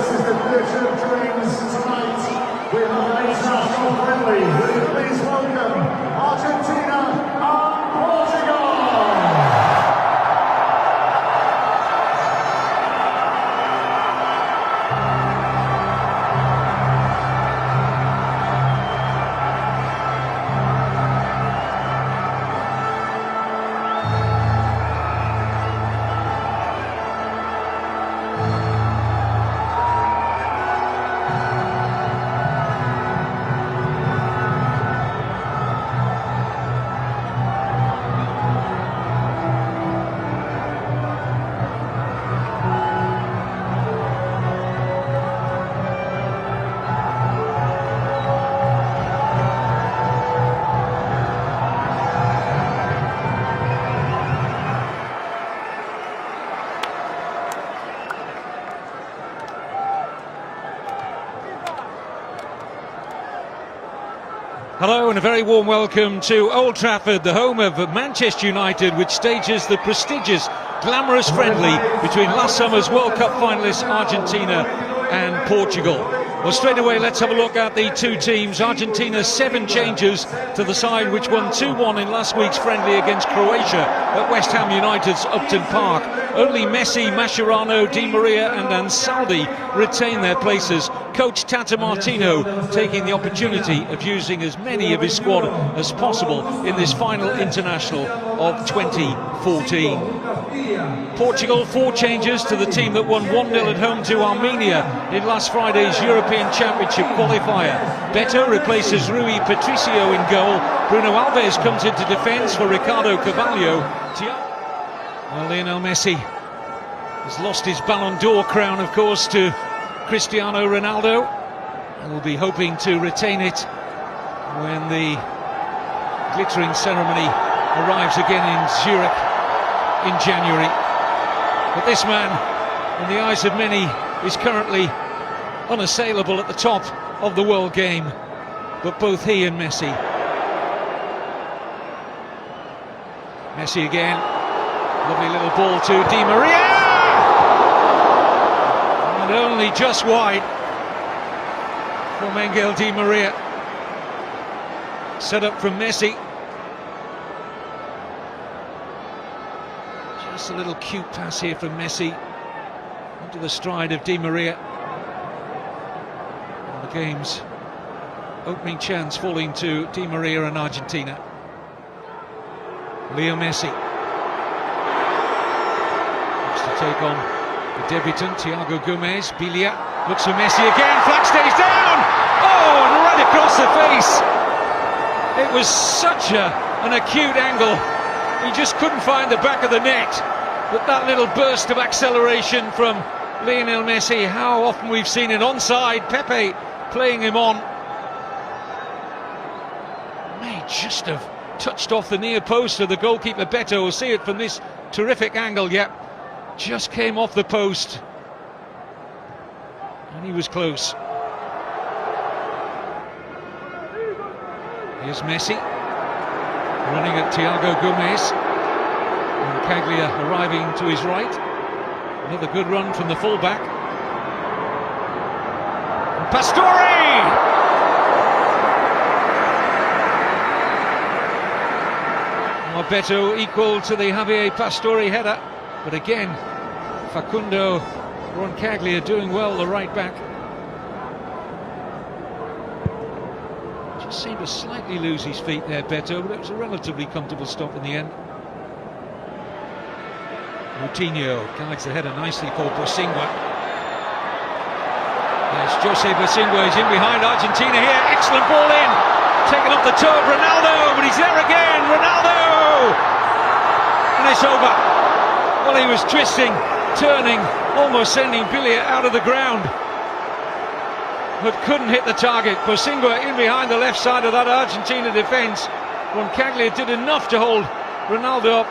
this is the theatre of dreams tonight. We have an international friendly. Will you please welcome Argentina and Portugal? Hello and a very warm welcome to Old Trafford, the home of Manchester United, which stages the prestigious, glamorous friendly between last summer's World Cup finalists Argentina and Portugal. Well, straight away let's have a look at the two teams. Argentina 7 changes to the side which won 2-1 in last week's friendly against Croatia at West Ham United's Upton Park. Only Messi, Mascherano, Di Maria and Ansaldi retain their places. Coach Tata Martino taking the opportunity of using as many of his squad as possible in this final international of 2014. Portugal 4 changes to the team that won 1-0 at home to Armenia in last Friday's European Championship qualifier. Beto replaces Rui Patricio in goal. Bruno Alves comes into defence for Ricardo Carvalho. Well, Lionel Messi has lost his Ballon d'Or crown, of course, to Cristiano Ronaldo, and will be hoping to retain it when the glittering ceremony arrives again in Zurich in January. But this man, in the eyes of many, is currently unassailable at the top of the world game. But both he and Messi again, lovely little ball to Di Maria! And only just wide from Angel Di Maria. Set up from Messi. Just a little cute pass here from Messi into the stride of Di Maria. And the game's opening chance falling to Di Maria and Argentina. Leo Messi looks to take on the debutant Thiago Gomez. Bilia looks for Messi again. Flag stays down. Oh, and right across the face. It was such an acute angle. He just couldn't find the back of the net. But that little burst of acceleration from Lionel Messi. How often we've seen it onside. Pepe playing him on. May just have touched off the near post of the goalkeeper Beto. We'll see it from this terrific angle. Yep, just came off the post and he was close. Here's Messi running at Thiago Gomez, and Caglia arriving to his right. Another good run from the fullback. And Pastore! Beto equal to the Javier Pastore header, but again Facundo Roncaglia doing well, the right back. Just seemed to slightly lose his feet there, Beto, but it was a relatively comfortable stop in the end. Coutinho guides the header nicely for Bosingwa. Yes, Jose Bosingwa is in behind Argentina here. Excellent ball in, taken off the toe of Ronaldo, but he's there again. Ronaldo! And it's over. Well, he was twisting, turning, almost sending Bilia out of the ground, but couldn't hit the target. Bosingwa in behind the left side of that Argentina defence. Roncaglia did enough to hold Ronaldo up.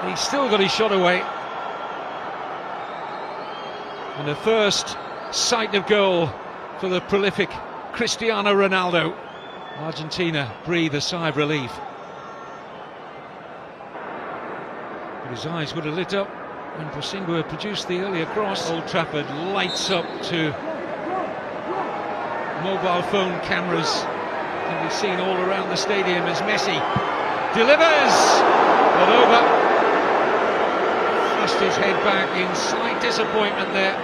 He still got his shot away. And the first sight of goal for the prolific Cristiano Ronaldo. Argentina breathe a sigh of relief. But his eyes would have lit up And Bosingwa produced the earlier cross. Old Trafford lights up to mobile phone cameras. Can be seen all around the stadium as Messi delivers, but over. Thrust his head back in slight disappointment there.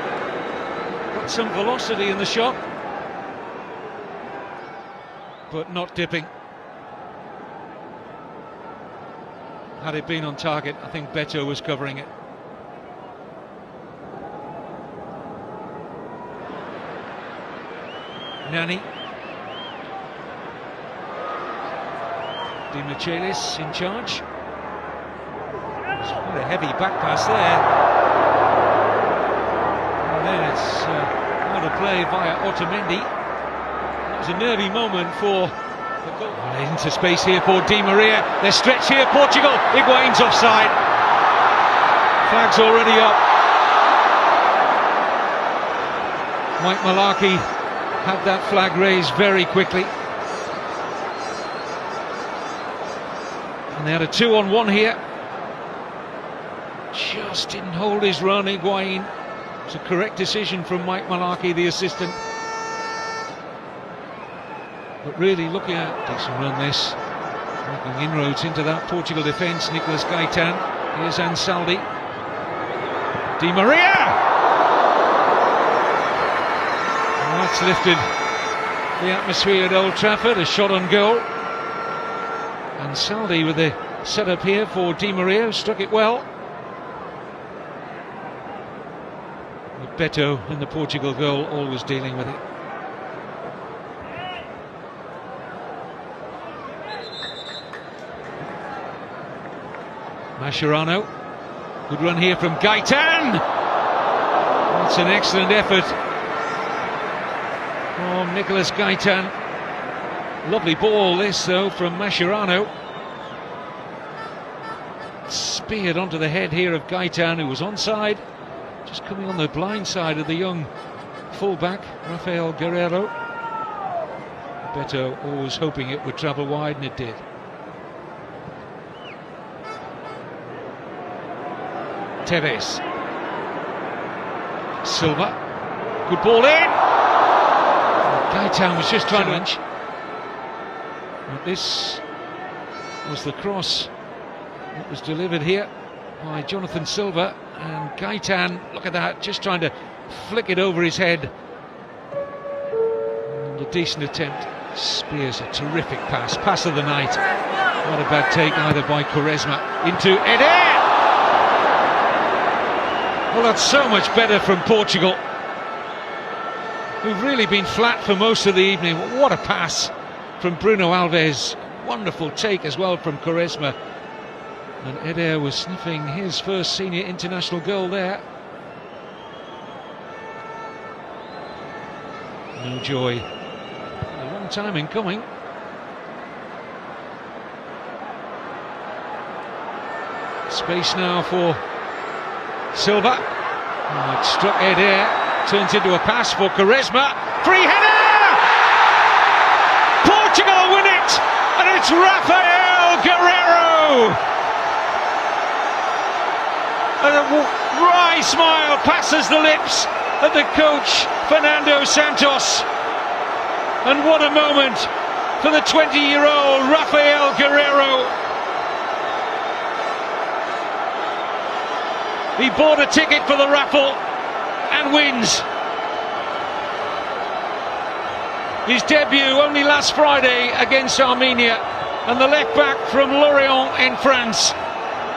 Got some velocity in the shot, but not dipping. Had it been on target, I think Beto was covering it. Nani. Di Michelis in charge. It's quite a heavy back pass there. And then it's out of play via Otamendi. That was a nervy moment for the goal. Into space here for Di Maria. They're stretched here, Portugal. Higuain's offside. Flag's already up. Mike Malarkey had that flag raised very quickly. And they had a 2-on-1 here. Just didn't hold his run, Higuain. It's a correct decision from Mike Malarkey, the assistant. But really looking at decent run this. Making inroads into that Portugal defence. Nicolas Gaitan. Here's Ansaldi. Di Maria! And that's lifted the atmosphere at Old Trafford. A shot on goal. Ansaldi with the setup here for Di Maria. Struck it well. But Beto in the Portugal goal always dealing with it. Mascherano, good run here from Gaitan. That's an excellent effort from Nicolas Gaitan. Lovely ball this though from Mascherano. Speared onto the head here of Gaitan, who was onside. Just coming on the blind side of the young fullback, Rafael Guerreiro. Beto always hoping it would travel wide, and it did. Tevez. Silva. Good ball in. Gaitan was just trying to inch. But this was the cross that was delivered here by Jonathan Silva. And Gaitan, look at that, just trying to flick it over his head. And a decent attempt. Spears a terrific pass. Pass of the night. Not a bad take either by Quaresma. Into Eder. Well, that's so much better from Portugal, who've really been flat for most of the evening. What a pass from Bruno Alves. Wonderful take as well from Quaresma. And Eder was sniffing his first senior international goal there. No joy. A long time in coming. Space now for Silva. Oh, it struck Eder. Turns into a pass for Quaresma. Free header! Portugal win it! And it's Rafael Guerreiro! And a wry smile passes the lips of the coach, Fernando Santos. And what a moment for the 20-year-old Rafael Guerreiro. He bought a ticket for the raffle and wins. His debut only last Friday against Armenia, and the left back from Lorient in France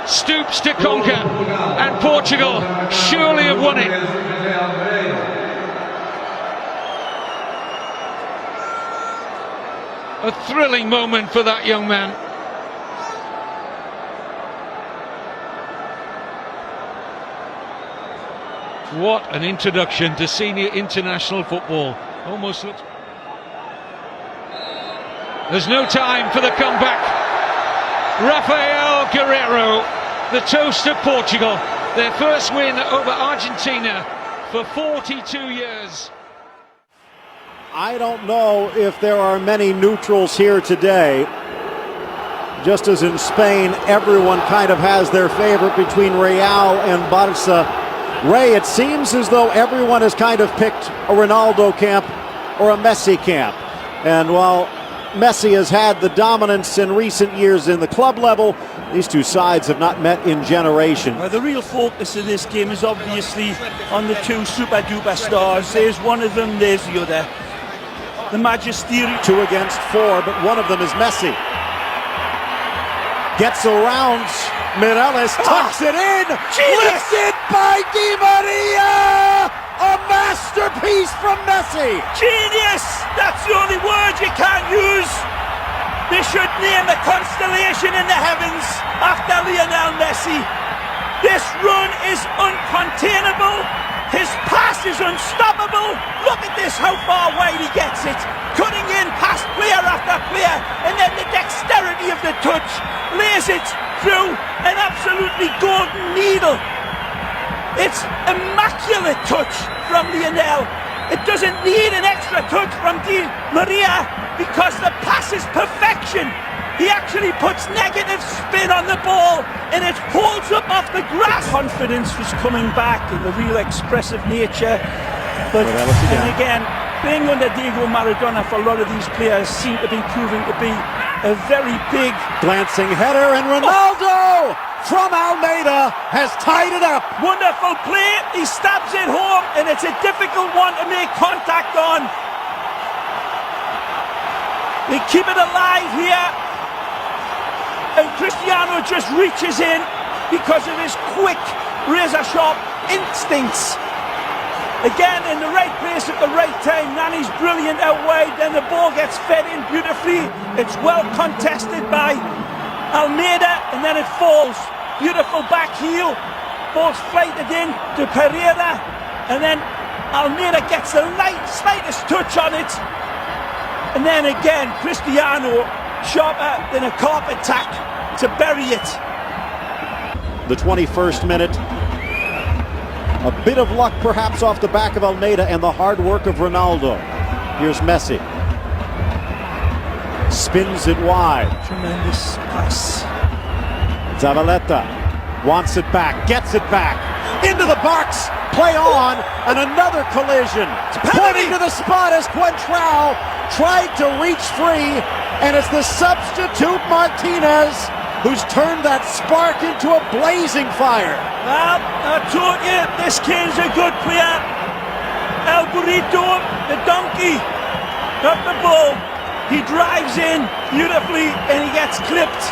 stoops to conquer, and Portugal surely have won it. A thrilling moment for that young man. What an introduction to senior international football. Almost looks... There's no time for the comeback. Rafael Guerreiro, the toast of Portugal. Their first win over Argentina for 42 years. I don't know if there are many neutrals here today, just as in Spain, everyone kind of has their favorite between Real and Barca. Ray, it seems as though everyone has kind of picked a Ronaldo camp or a Messi camp. And while Messi has had the dominance in recent years in the club level, these two sides have not met in generation. Well, the real focus of this game is obviously on the two super-duper stars. There's one of them, there's the other. The magisterial. 2 against 4, but one of them is Messi. Gets around Mireles, tucks it in, lifted by Di Maria! A masterpiece from Messi! Genius! That's the only word you can't use. They should name a constellation in the heavens after Lionel Messi. This run is uncontainable. His pass is unstoppable. Look at this, how far wide he gets it. Cutting in past player after player, and then the dexterity of the touch lays it through an absolutely golden needle. It's immaculate touch from Lionel. It doesn't need an extra touch from Di Maria because the pass is perfection. He actually puts negative spin on the ball and it holds up off the grass. Confidence was coming back in the real expressive nature. But and again, being under Diego Maradona for a lot of these players seem to be proving to be a very big glancing header, and Ronaldo from Almeida has tied it up. Wonderful play. He stabs it home and it's a difficult one to make contact on. They keep it alive here. And Cristiano just reaches in because of his quick, razor-sharp instincts. Again, in the right place at the right time. Nani's brilliant out wide, then the ball gets fed in beautifully. It's well contested by Almeida, and then it falls. Beautiful back heel. Ball's flighted in to Pereira, and then Almeida gets the slightest touch on it. And then again, Cristiano, sharper than a carpet tack to bury it. The 21st minute. A bit of luck perhaps off the back of Almeida and the hard work of Ronaldo. Here's Messi. Spins it wide. Tremendous pass. Zavaleta wants it back, gets it back. Into the box, play on, and another collision. Pointing to the spot as Coentrao tried to reach free, and it's the substitute Martinez who's turned that spark into a blazing fire. Well, I told you, this kid's a good player. El Burrito, the donkey, not the bull. He drives in beautifully and he gets clipped.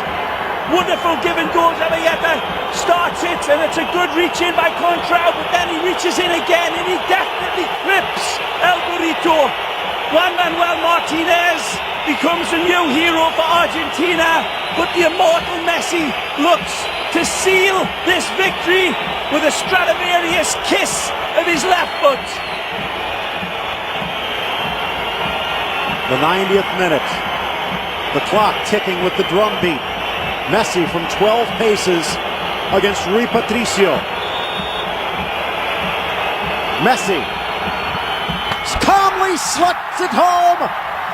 Wonderful give and go. Zabaleta starts it and it's a good reach in by Coentrao, but then he reaches in again and he definitely clips El Burrito. Juan Manuel Martinez becomes a new hero for Argentina, but the immortal Messi looks to seal this victory with a Stradivarius kiss of his left foot. The 90th minute. The clock ticking with the drum beat. Messi from 12 paces against Rui Patricio. Messi calmly sluts it home.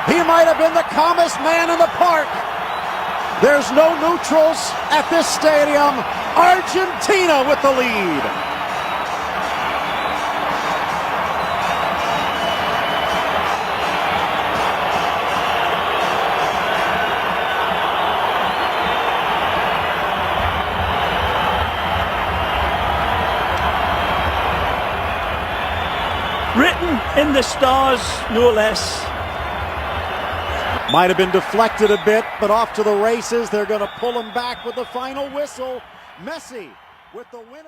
He might have been the calmest man in the park. There's no neutrals at this stadium. Argentina with the lead. Written in the stars, no less. Might have been deflected a bit, but off to the races. They're going to pull him back with the final whistle. Messi with the winner.